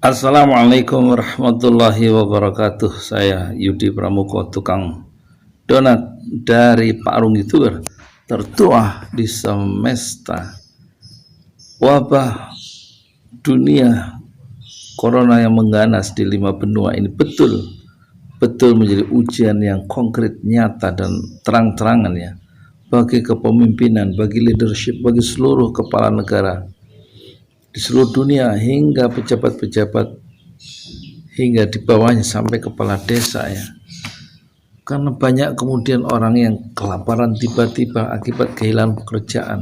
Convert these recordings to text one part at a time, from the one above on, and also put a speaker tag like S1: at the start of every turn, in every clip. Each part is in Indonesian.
S1: Assalamualaikum warahmatullahi wabarakatuh. Saya Yudi Pramuko, tukang donat dari Parung YouTuber tertua di semesta. Wabah dunia corona yang mengganas di 5 benua ini betul menjadi ujian yang konkret, nyata, dan terang-terangan ya bagi kepemimpinan, bagi leadership, bagi seluruh kepala negara di seluruh dunia, hingga pejabat-pejabat, hingga di bawahnya sampai kepala desa ya. Karena banyak kemudian orang yang kelaparan tiba-tiba akibat kehilangan pekerjaan,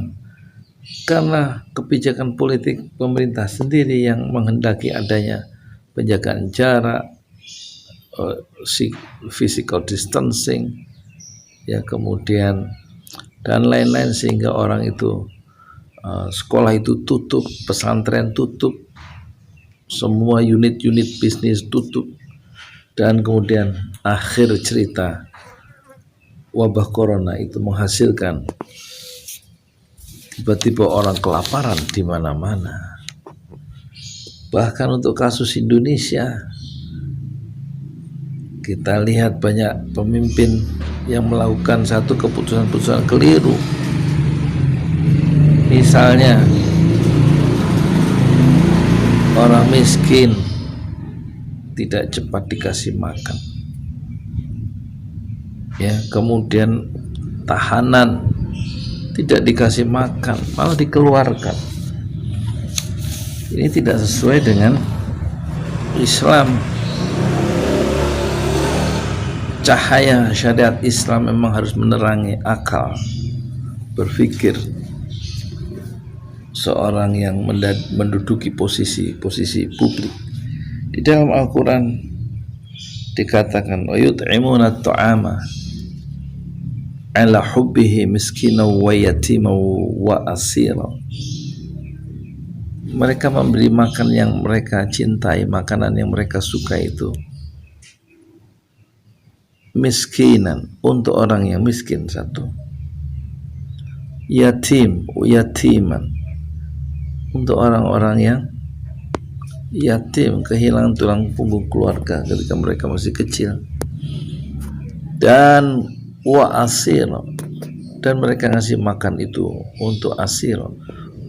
S1: karena kebijakan politik pemerintah sendiri yang menghendaki adanya penjagaan jarak, physical distancing ya, kemudian dan lain-lain, sehingga orang itu sekolah itu tutup, pesantren tutup, semua unit-unit bisnis tutup. Dan kemudian akhir cerita, wabah corona itu menghasilkan tiba-tiba orang kelaparan di mana-mana. Bahkan untuk kasus Indonesia, kita lihat banyak pemimpin yang melakukan satu keputusan-keputusan keliru. Misalnya orang miskin tidak cepat dikasih makan ya, kemudian tahanan tidak dikasih makan, malah dikeluarkan. Ini tidak sesuai dengan Islam. Cahaya syariat Islam memang harus menerangi akal berpikir seorang yang menduduki posisi publik. Di dalam Al-Quran dikatakan wa yut'imuna at-ta'ama ala hubbihi miskina wa yatima wa asira. Mereka memberi makan yang mereka cintai, makanan yang mereka suka itu miskinan, untuk orang yang miskin satu, yatiman, untuk orang-orang yang yatim, kehilangan tulang punggung keluarga ketika mereka masih kecil, dan wa asir, dan mereka ngasih makan itu untuk asir,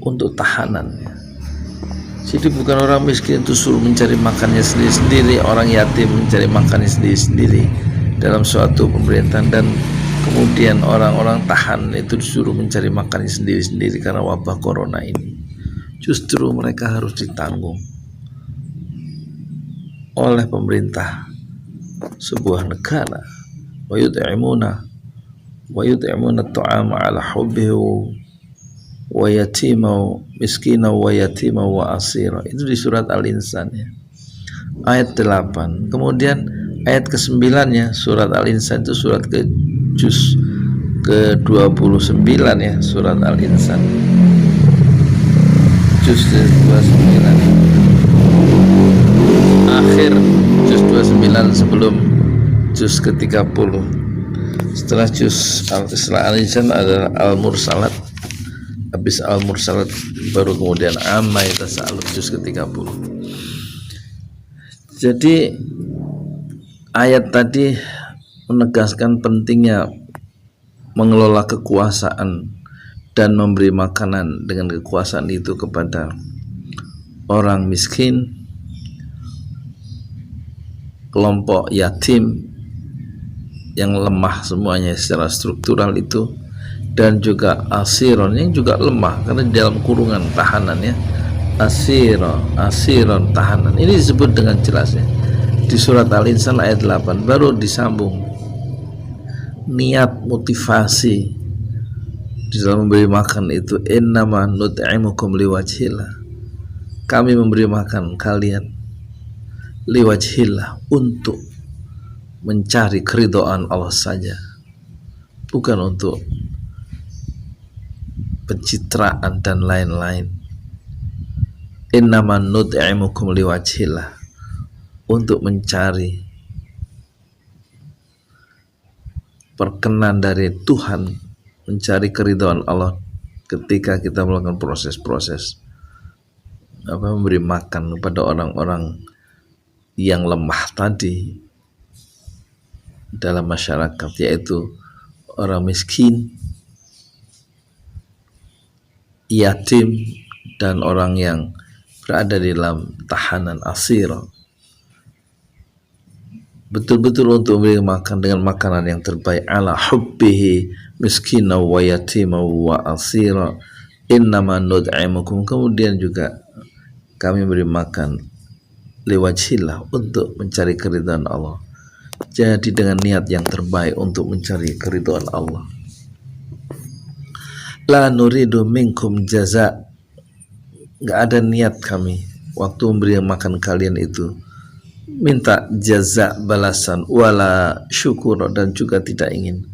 S1: untuk tahanan. Jadi bukan orang miskin itu suruh mencari makannya sendiri-sendiri, orang yatim mencari makannya sendiri-sendiri dalam suatu pemerintahan, dan kemudian orang-orang tahan itu disuruh mencari makannya sendiri-sendiri karena wabah corona ini. Justru mereka harus ditanggung oleh pemerintah sebuah negara. Wa yut'imuna at-ta'ama ala hubbihi wa yatima miskina wa yatima wa asira. Itu di surat Al-Insan ya, ayat 8. Kemudian ayat ke-9 ya, surat Al-Insan itu surat ke juz ke-29 ya, surat Al-Insan juz 29, akhir juz 29 sebelum juz ke-30. Setelah Al-Insan adalah Al-Mursalat, habis Al-Mursalat baru kemudian Amma Yatasaalun juz ke-30. Jadi ayat tadi menegaskan pentingnya mengelola kekuasaan dan memberi makanan dengan kekuasaan itu kepada orang miskin, kelompok yatim yang lemah semuanya secara struktural itu, dan juga asiron yang juga lemah karena di dalam kurungan tahanan ya, asiron tahanan. Ini disebut dengan jelasnya di surat Al-Insan ayat 8, baru disambung niat motivasi di dalam memberi makan itu, innama nut'imukum liwajhillah, kami memberi makan kalian liwajhillah, untuk mencari keridhaan Allah saja, bukan untuk pencitraan dan lain-lain. Innama nut'imukum liwajhillah, untuk mencari perkenan dari Tuhan, mencari keridhaan Allah ketika kita melakukan proses-proses memberi makan kepada orang-orang yang lemah tadi dalam masyarakat, yaitu orang miskin, yatim, dan orang yang berada di dalam tahanan asir. Betul-betul untuk memberi makan dengan makanan yang terbaik, ala hubbihi miskina wa yatima wa asira innama nud'imukum. Kemudian juga kami beri makan liwajhillah, untuk mencari keridhaan Allah. Jadi dengan niat yang terbaik untuk mencari keridhaan Allah. La nuridu minkum jaza, nggak ada niat kami waktu memberi makan kalian itu minta jaza, balasan, wala syukur, dan juga tidak ingin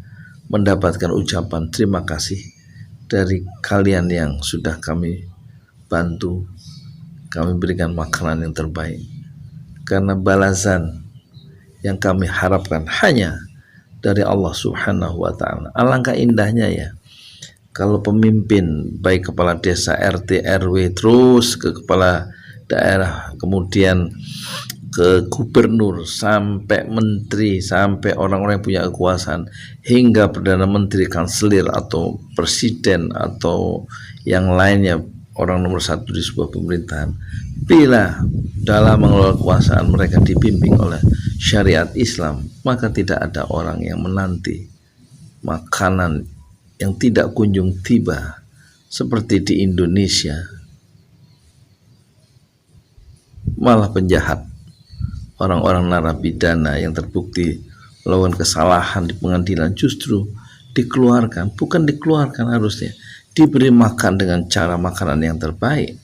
S1: mendapatkan ucapan terima kasih dari kalian yang sudah kami bantu, kami berikan makanan yang terbaik. Karena balasan yang kami harapkan hanya dari Allah Subhanahu wa ta'ala. Alangkah indahnya ya kalau pemimpin, baik kepala desa, RT, RW, terus ke kepala daerah, kemudian ke gubernur, sampai menteri, sampai orang-orang yang punya kekuasaan, hingga perdana menteri, kanselir, atau presiden, atau yang lainnya, orang nomor satu di sebuah pemerintahan, bila dalam mengelola kekuasaan mereka dibimbing oleh syariat Islam, maka tidak ada orang yang menanti makanan yang tidak kunjung tiba seperti di Indonesia. Malah penjahat, orang-orang narapidana yang terbukti melakukan kesalahan di pengadilan justru dikeluarkan, bukan dikeluarkan, harusnya diberi makan dengan cara makanan yang terbaik.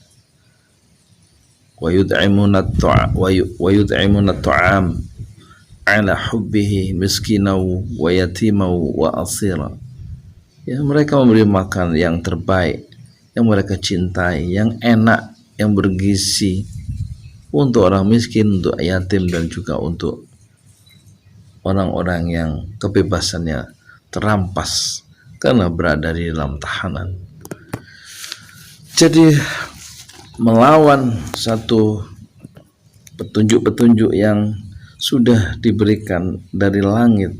S1: Wa yud'imuna at'am ala hubbihi miskina wa yatima wa asira. Ya, mereka memberi makan yang terbaik, yang mereka cintai, yang enak, yang bergizi, untuk orang miskin, untuk yatim, dan juga untuk orang-orang yang kebebasannya terampas karena berada di dalam tahanan. Jadi melawan satu petunjuk-petunjuk yang sudah diberikan dari langit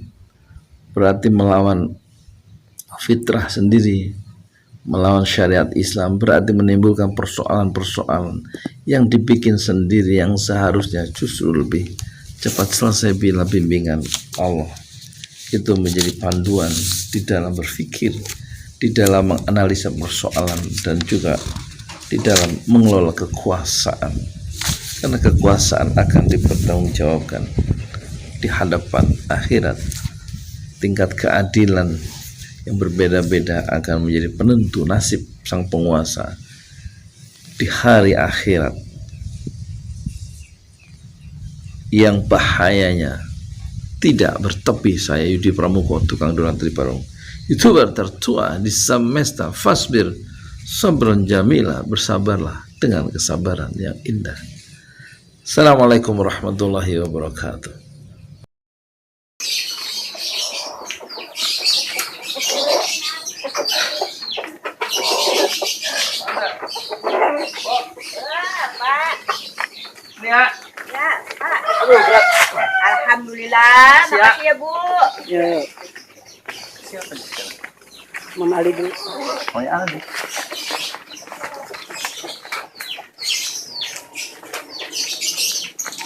S1: berarti melawan fitrah sendiri, melawan syariat Islam, berarti menimbulkan persoalan-persoalan yang dibikin sendiri, yang seharusnya justru lebih cepat selesai bila bimbingan Allah itu menjadi panduan di dalam berpikir, di dalam menganalisa persoalan, dan juga di dalam mengelola kekuasaan. Karena kekuasaan akan dipertanggungjawabkan di hadapan akhirat. Tingkat keadilan yang berbeda-beda akan menjadi penentu nasib sang penguasa di hari akhirat, yang bahayanya tidak bertepi. Saya Yudi Pramuko, tukang donat Triparung, YouTuber tertua di semesta. Fasbir sabran jamila, bersabarlah dengan kesabaran yang indah. Assalamualaikum warahmatullahi wabarakatuh.
S2: Ya.
S3: Ya, Pak.
S2: Aduh, berat.
S3: Alhamdulillah.
S2: Siap.
S3: Makasih ya, Bu.
S2: Ya. Siapa nih sekarang? Mama Ali dulu. Oh ya, Ali.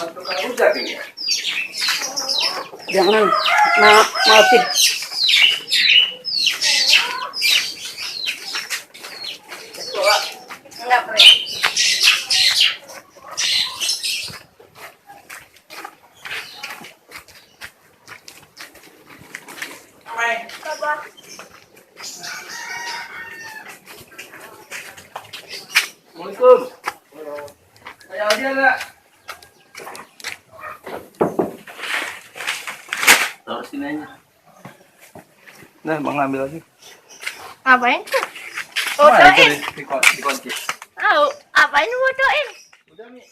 S2: Untuk kamu jadi ya? Jangan, maaf sih.
S3: Enggak, boleh.
S2: Assalamualaikum. Saya Aldi enggak? Taruh sini aja. Nah, Bang ambil lagi.
S3: Ngapain tuh?
S2: Mana
S3: Fotoin.
S2: itu dikunci?
S3: Oh, apain fotoin?
S2: Udah, Mi.